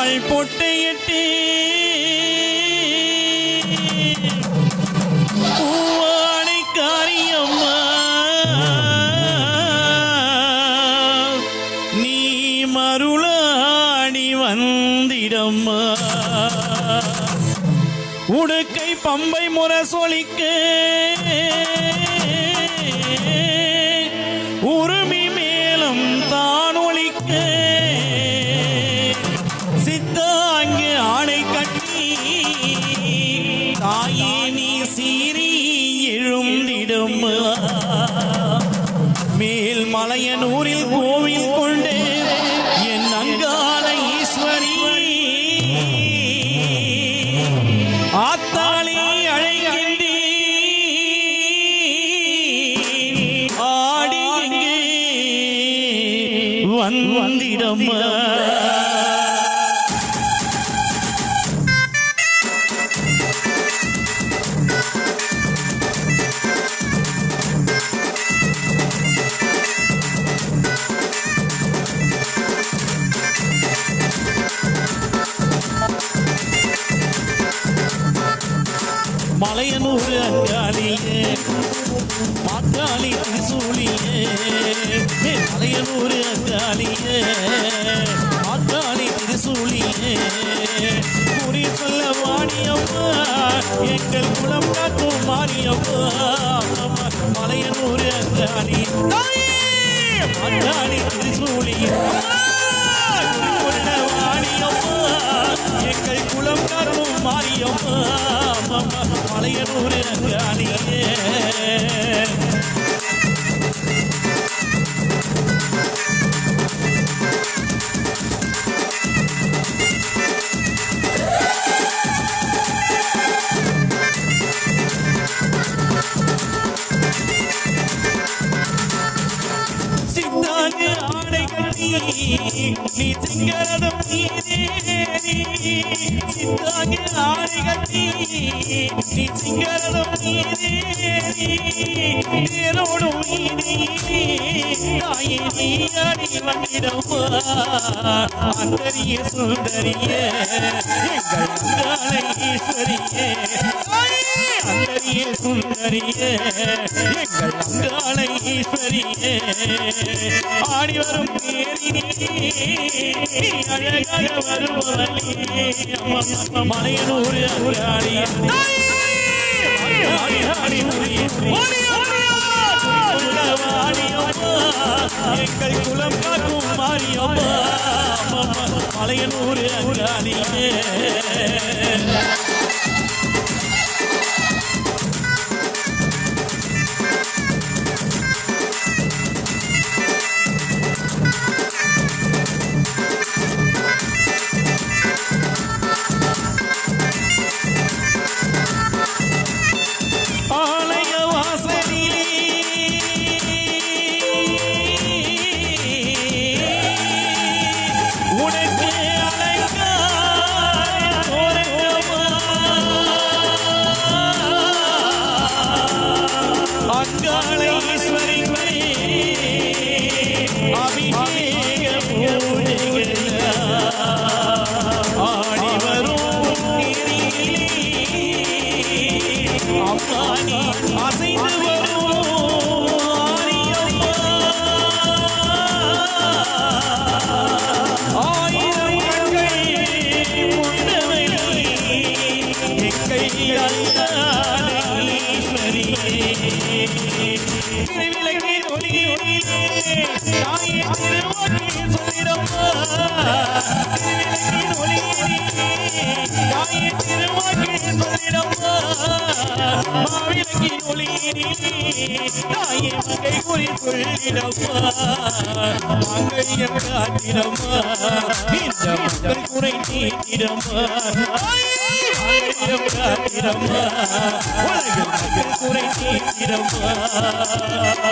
அம்பாள் பொட்டையிட்டு பூவாடை காரியம்மா நீ மருளாடி வந்திடம்மா உடுக்கை பம்பை முரசொலிக்க உருமி மேலும் தான் ஒலிக்க சித்தாங்கு ஆணை கட்டி தாயே நீ சீறி எழுந்திடும் மேல் மலையனூரில் கோவில் கொண்டு என் அங்காள ஈஸ்வரி ஆத்தாளி அழைக்கின்றே ஆடி எங்கே வந்திடம்மா மலையனூர் அங்காளியே மாக்காளி திரிசூலியே மலையனூர் அங்காளியே மாக்காளி திரிசூலியே குறி சொல்ல வாணியம்மா எங்கள் குலம் காக்கும் மாரியம்மா மலையனூர் அங்காளி மாக்காளி திரிசூலியே வாணியம்மா எங்கள் குலம் காக்கும் மாரியம்மா மலையனூர் அங்காளியே சித்தாங்கு ஆடை கட்டி நீ சிங்கரதம் சித்தாங்கு ஆடை கட்டி நீ சிங்கரதம் தேரோடும் தாயே நீ அடி வந்திடம்மா அந்தரிய சுந்தரிய எங்கள் அங்காளை ஈஸ்வரியே அந்தரிய சுந்தரிய எங்கள் அங்காளை ஈஸ்வரியே ஆடி வரும் பேரினி அழகாக வருவவளே மலையனூர் அங்காளியே எங்கள் குலம் காக்கும் மாரியம்மா மலையனூர் அங்காளியே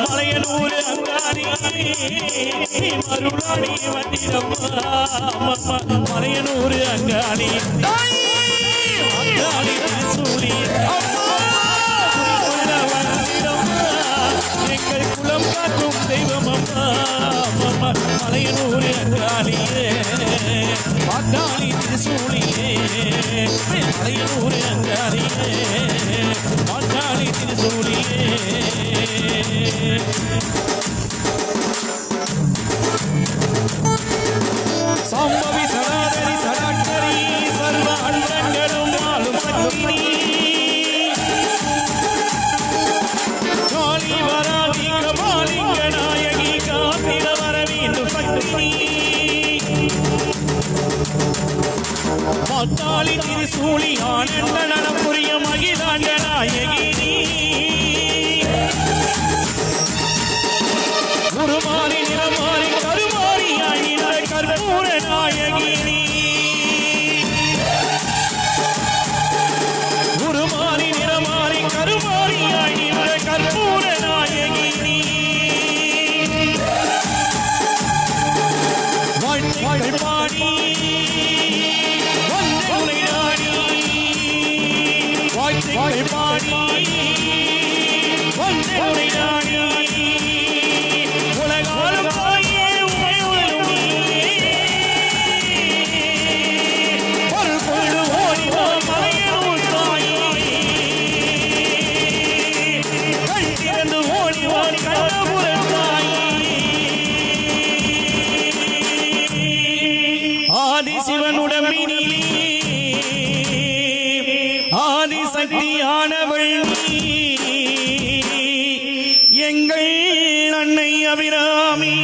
மலையனூர் அங்காளியே மருளாடி வந்திடம்மா மலையனூர் அங்காளி அங்காளி திரிசூலியே எங்கள் குலம் காக்கும் தெய்வம் அம்மா மலையனூர் அங்காளியே அங்காளி திருசூலியே மலையூர் அங்காரியே பாட்டாளி திருசூலியே சாம்பவி சடாதரி சடாட்கரி சர்வ அண்டங்களும் ஆளும் சக்தினி காளி வராகி கபாலிங்க நாயகி காத்திர வரவீந்து சக்தினி பாட்டாளி திருசூலி ஆனந்த நடப்புரிய மகிழாண்ட நாயகி உருமாறி நிறமாறி கருமாறி ஆகின்ற கற்பூர நாயகி உருமாறி நிறமாறி கருமாறி ஆகின்ற கற்பூர நாயகி வாழ்த்துக்கள் பாடி வந்தனை நாடி வாழ்த்துக்கள் பாடி வந்தனை நாடி உலகாலும் தாயே உமையுளும் பொருள் கொண்டு ஓடிவா மலையூர் தாயே கண் திறந்து ஓடிவான் கண்ணபுர தாயே ஆதிசிவனுடம்பினிலே ஆதிசக்தியானவள் எங்கள் அன்னை அபிராமி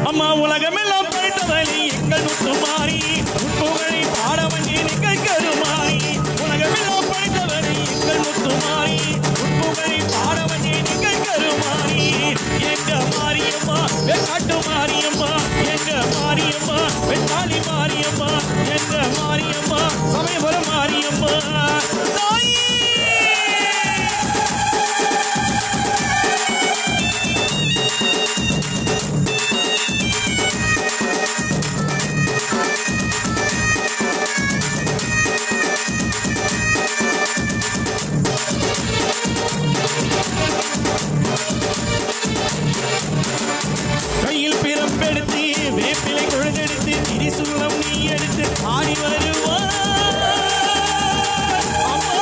அம்மா உலகமெல்லாம் படைத்தவளே எங்கள் முத்துமாரி புகழை பாட வந்தே நீங்கள் கருமாரி உலகமெல்லாம் படைத்தவளே எங்கள் முத்துமாரி புகழை பாட வந்தே நீங்கள் கருமாரி எங்க மாரியம்மா வெக்காட்டு மாரியம்மா எங்க மாரியம்மா வெட்டாளி மாரியம்மா எங்க மாரியம்மா சமயபுரம் மாரியம்மா தாயே கையில் பிறப்பெடுத்து வேப்பிலை கொழுந்தெடுத்து திரிசூலம் நீ எடுத்து ஆடி வருவாய் அம்மா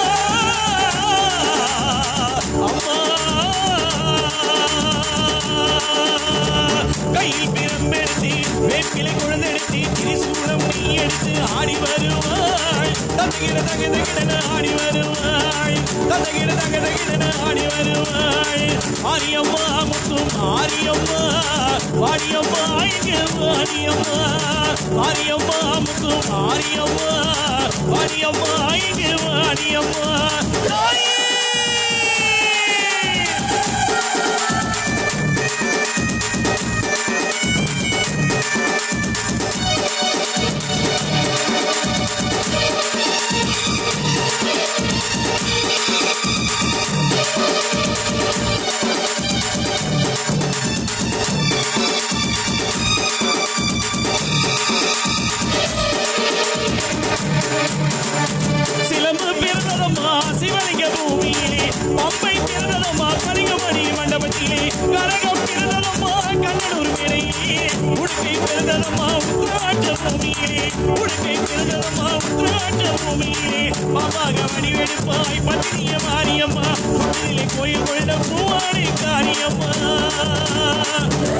அம்மா கையில் பிறப்பெடுத்து வேப்பிலை கொழுந்தெடுத்து திரிசூலம் நீ எடுத்து ஆடி வருவாய் தந்தகிட தகதகிடன ஆடி வருவாய் தந்தகிட தகதகிடன ஆடி வருவாய் ஆரியம்மா முத்தும் ஆரியம்மா வாடியம்மா இங்க வாடியம்மா ஆரியம்மா முத்தும் ஆரியம்மா வாடியம்மா இங்க வாடியம்மா தாயே சிலம்பு பிறந்ததம்மா சிவலிங்க பூமியிலே பம்பை பிறந்ததம்மா கலிங்கமணி மண்டபத்திலே கரகம் பிறந்ததம்மா கண்ணனூர் மேடையிலே உடுக்கை பிறந்ததம்மா உத்திராட்ச பூமியிலே உடுக்கை பிறந்ததம்மா உத்திராட்ச பூமியிலே பாபாக வடிவெடுப்பாய் பத்தினிய மாரியம்மா புத்திலே கோயில் கொண்ட பூவாடை காரியம்மா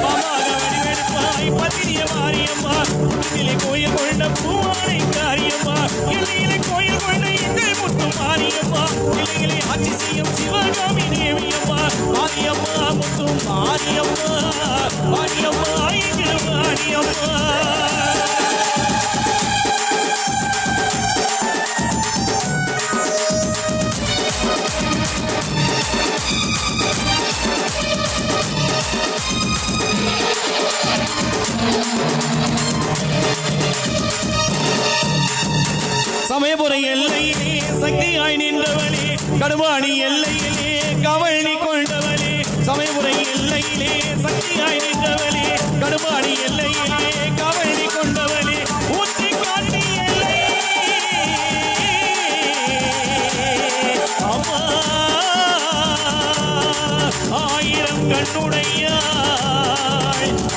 பாபாக வடிவெடுப்பாய் பத்தினிய மாரியம்மா புத்திலே கோயில் கொண்ட பூவாடை காரியம்மா இலையிலே கோயில் கொண்ட எங்கள் முத்து மாரியம்மா இலையிலே ஆட்சி செய்யும் சிவகாமி தேவியம்மா மாரியம்மா முத்து மாரியம்மா மாரியம்மா இங்கு மாரியம்மா சமயபுர எல்லையிலே சக்தியாய் நின்றவளே கடுவாணி எல்லையிலே கவழி கொண்டவளே சமயபுர எல்லையிலே சக்தியாய் நின்றவளே கடுவாணி எல்லையிலே கவழி கொண்டவளே ஊற்றி காட்டி எல்லை அம்மா ஆயிரம் கண்ணுடையாள்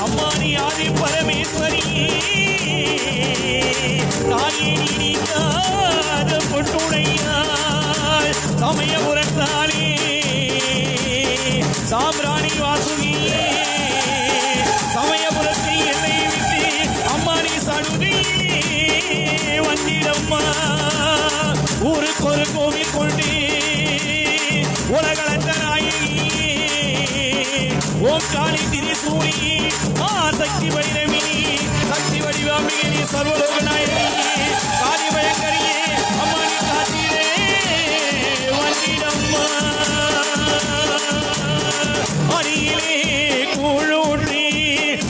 அம்மா நீ ஆதி பரமேஸ்வரி தாயே நீடிக்காத பொட்டுடையாள் சமயபுரத்தாளே சாம்பிராணி வாசுகியே சமயபுரத்தை என்னை விட்டு அம்மா நீ சடுகையிலே வந்திடம்மா ஊருக்கு ஒரு கோவில் கொண்டு உலகளந்த நாயகியே ஓம் காளி திரிசூரி சக்தி வைரவினி சக்தி வடிவாம்பிகை சர்வலோக நாயகியே காளி பயங்கரியே அம்மா நீ காத்திரே வந்திடம்மா அடியிலே கூழூற்றி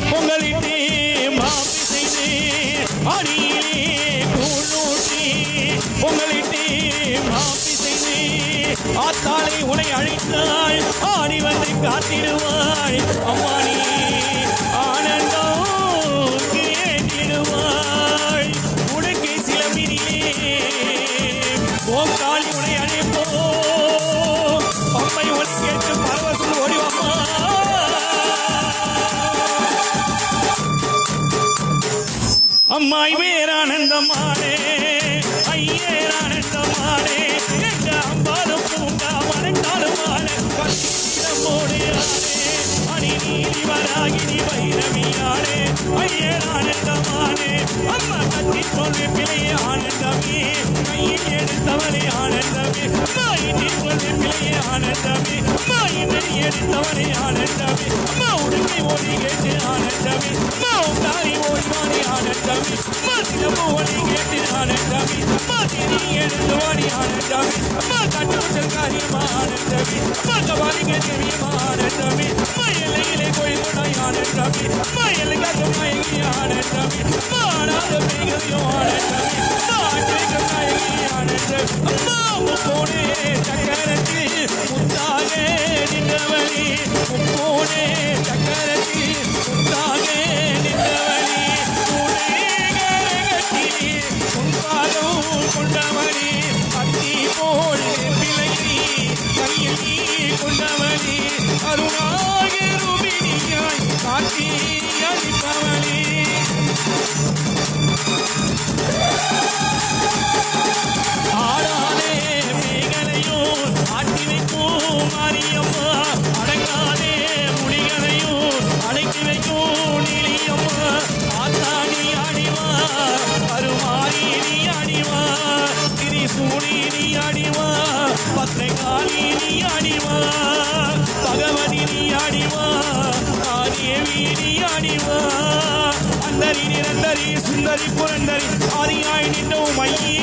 பொங்கலிட்டு மாப்பி செய்து அடியிலே கூழூற்றி பொங்கலிட்டு மாப்பி செய்து ஆத்தாளை உனை அழைத்தாள் ஆடி வந்து காத்திடுவாள் அம்மா நீ ஆனந்தம் கேட்டிடுவாள் உனக்கு சிலம்பினிலே ஓம் காளி உனை அழைப்போ அம்மை உனை கேட்டு பரவசம் ஓடிவாமா அம்மாய் வேறானந்தமானே ஐயேரானந்தமானே எங்க அம்பாலும் பூங்கா மனக்காலுமான கட்டிடமோடு அணி நீதி வராகினி வைரவியானே ஐயேரானந்தமானே அம்மா கட்டி சொல்வி பிள்ளையே ஆனந்தமே கையில் எடுத்தவனே ஆனந்தமே மாயினி சொல்வி பிள்ளையே ஆனந்தமே மாயினை எடுத்தவனே ஆனந்தமே அம்மா உடுக்கை ஓடி கேட்டு ஆனந்தமே அம்மா உங்காரி ஓடிவானே ஆனந்தமே அம்மா சிலம்பு ஓடி கேட்டு ஆனந்தமே அம்மா திரி எடுத்தவானே ஆனந்தமே அம்மா கட்டுச்சல் காரியமா ஆனந்தமே அம்மா கபாலிங்க தெரியுமா ஆனந்தமே அம்மா எல்லையிலே கோயில் ஆனந்தமே அம்மா எல்லைக்காக மயங்கி ஆனந்தமே அம்மா ஆனாத பெய்கையோ ஆனந்தமே அம்மா ஆற்றிக மயங்கி ஆனந்தமே அம்மா முப்போனே சக்கரத்தில் முத்தாக நின்றவளே முப்போனே சக்கரத்தில் முத்தாக நின்றவளே கொண்டவனே அத்தி போல் பிள்ளையை கையில் கொண்டவனே அருணாக ரூபினியாய் காட்டி அளிப்பவனே ஆடாதே மேகலையோ ஆட்டி வைக்கும் மாரியம்மா அடங்காதே முடிகளையோ அடக்கி வைக்கும் நீலியம்மா ஆத்தாடி அடிவா அருமாரி நீ அடிவா திரிசூடி நீ அடிவா பத்திரகாளி நீ அடிவா பகவதி நீ அடிவா ஆதேவி நீ அடிவா அந்தரி நிரந்தரி சுந்தரி புரந்தரி ஆதியாய் நின்றோம் ஐயே